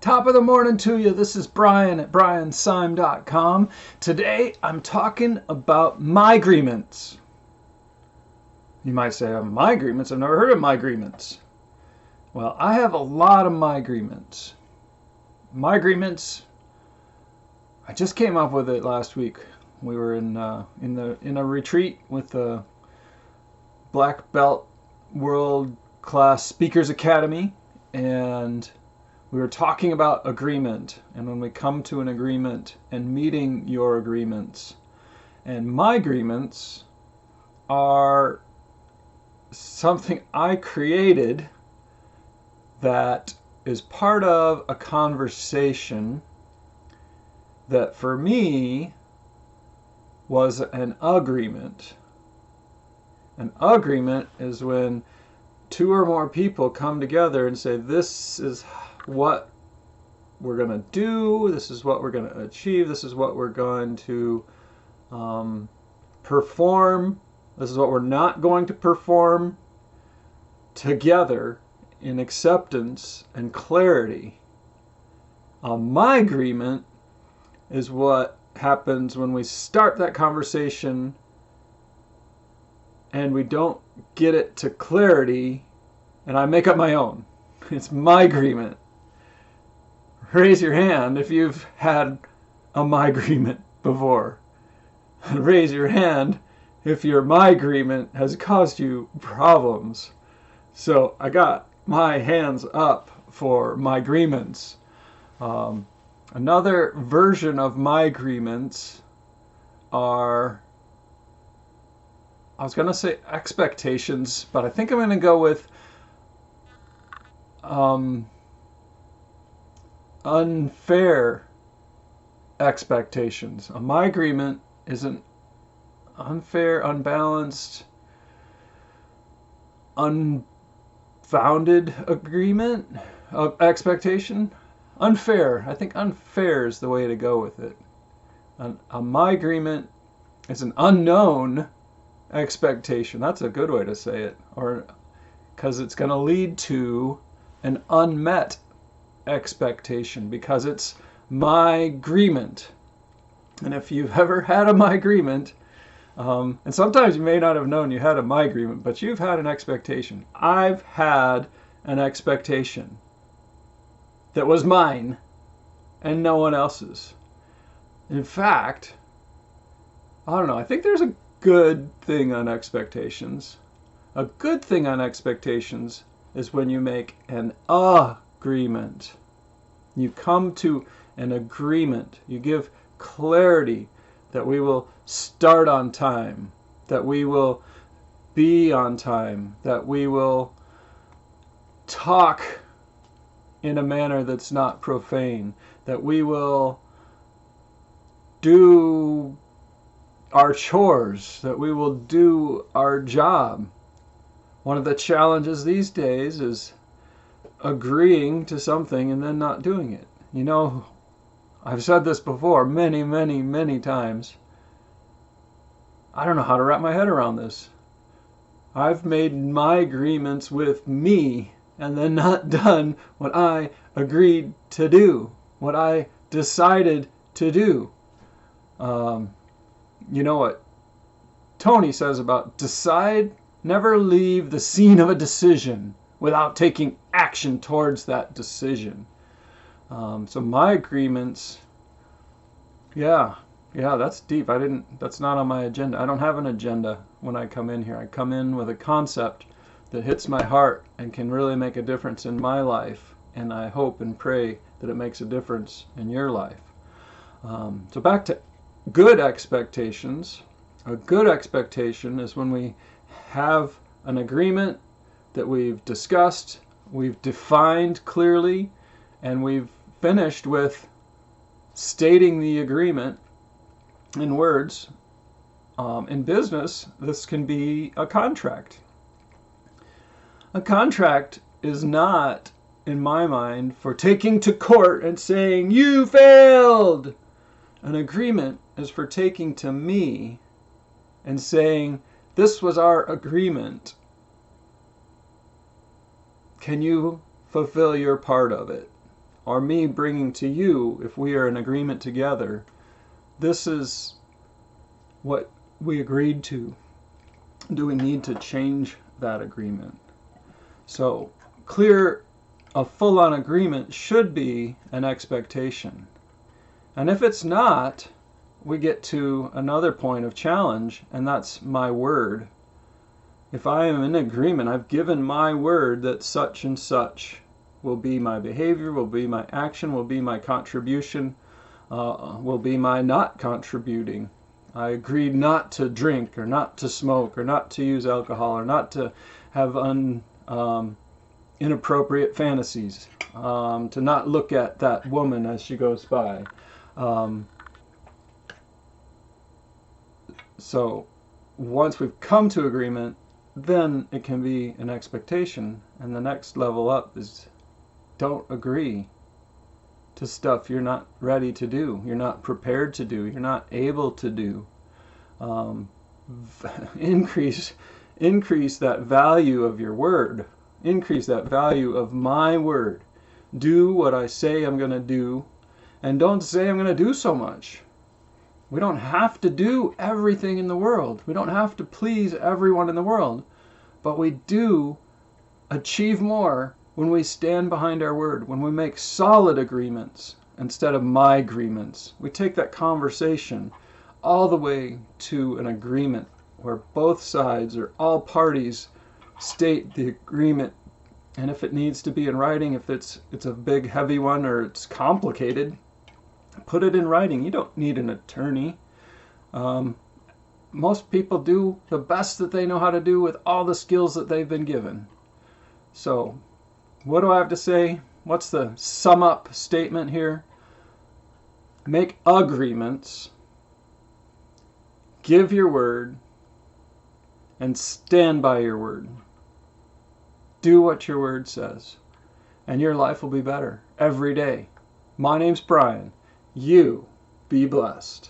Top of the morning to you. This is Brian at briansyme.com. Today I'm talking about Mygreements. You might say, Mygreements? I've never heard of Mygreements. Well, I have a lot of Mygreements. Mygreements, I just came up with it last week. We were in a retreat with the Black Belt World Class Speakers Academy, and we were talking about agreement, and when we come to an agreement and meeting your agreements. And Mygreements are something I created that is part of a conversation that for me was an agreement. An agreement is when two or more people come together and say, this is what we're going to do, this is what we're going to achieve, this is what we're going to perform, this is what we're not going to perform, together in acceptance and clarity. A Mygreement is what happens when we start that conversation and we don't get it to clarity, and I make up my own. It's Mygreement. Raise your hand if you've had a Mygreement before. Raise your hand if your Mygreement has caused you problems. So I got my hands up for Mygreements. Another version of Mygreements are, I was going to say expectations, but I think I'm going to go with unfair expectations. A Mygreement is an unfair, unbalanced, unfounded agreement of expectation. Unfair. I think unfair is the way to go with it. A Mygreement is an unknown expectation. That's a good way to say it. Or because it's going to lead to an unmet expectation because it's Mygreement. And if you've ever had a Mygreement, and sometimes you may not have known you had a Mygreement, but you've had an expectation. I've had an expectation that was mine and no one else's. In fact, I don't know, I think there's a good thing on expectations. A good thing on expectations is when you make an agreement. You come to an agreement. You give clarity that we will start on time, that we will be on time, that we will talk in a manner that's not profane, that we will do our chores, that we will do our job. One of the challenges these days is agreeing to something and then not doing it. You know, I've said this before many, many, many times. I don't know how to wrap my head around this. I've made Mygreements with me and then not done what I agreed to do, what I decided to do. You know what Tony says about decide, never leave the scene of a decision without taking action towards that decision. So Mygreements, yeah, that's deep. That's not on my agenda. I don't have an agenda when I come in here. I come in with a concept that hits my heart and can really make a difference in my life. And I hope and pray that it makes a difference in your life. So back to good expectations. A good expectation is when we have an agreement that we've discussed, we've defined clearly, and we've finished with stating the agreement in words. In business, this can be a contract. A contract is not, in my mind, for taking to court and saying, you failed. An agreement is for taking to me and saying, this was our agreement. Can you fulfill your part of it? or me bringing to you, if we are in agreement together, this is what we agreed to. Do we need to change that agreement? So a full-on agreement should be an expectation. And if it's not, we get to another point of challenge, and that's my word. If I am in agreement, I've given my word that such and such will be my behavior, will be my action, will be my contribution, will be my not contributing. I agreed not to drink, or not to smoke, or not to use alcohol, or not to have inappropriate fantasies, to not look at that woman as she goes by. So once we've come to agreement, then it can be an expectation. And the next level up is don't agree to stuff you're not ready to do, you're not prepared to do, you're not able to do. Increase that value of your word. Increase that value of my word. Do what I say I'm going to do, and don't say I'm going to do so much. We don't have to do everything in the world. We don't have to please everyone in the world. But we do achieve more when we stand behind our word, when we make solid agreements instead of Mygreements. We take that conversation all the way to an agreement where both sides or all parties state the agreement. And if it needs to be in writing, if it's a big heavy one or it's complicated, put it in writing. You don't need an attorney. Most people do the best that they know how to do with all the skills that they've been given. So what do I have to say? What's the sum up statement here? Make agreements, give your word, and stand by your word. Do what your word says, and your life will be better every day. My name's Brian. You be blessed.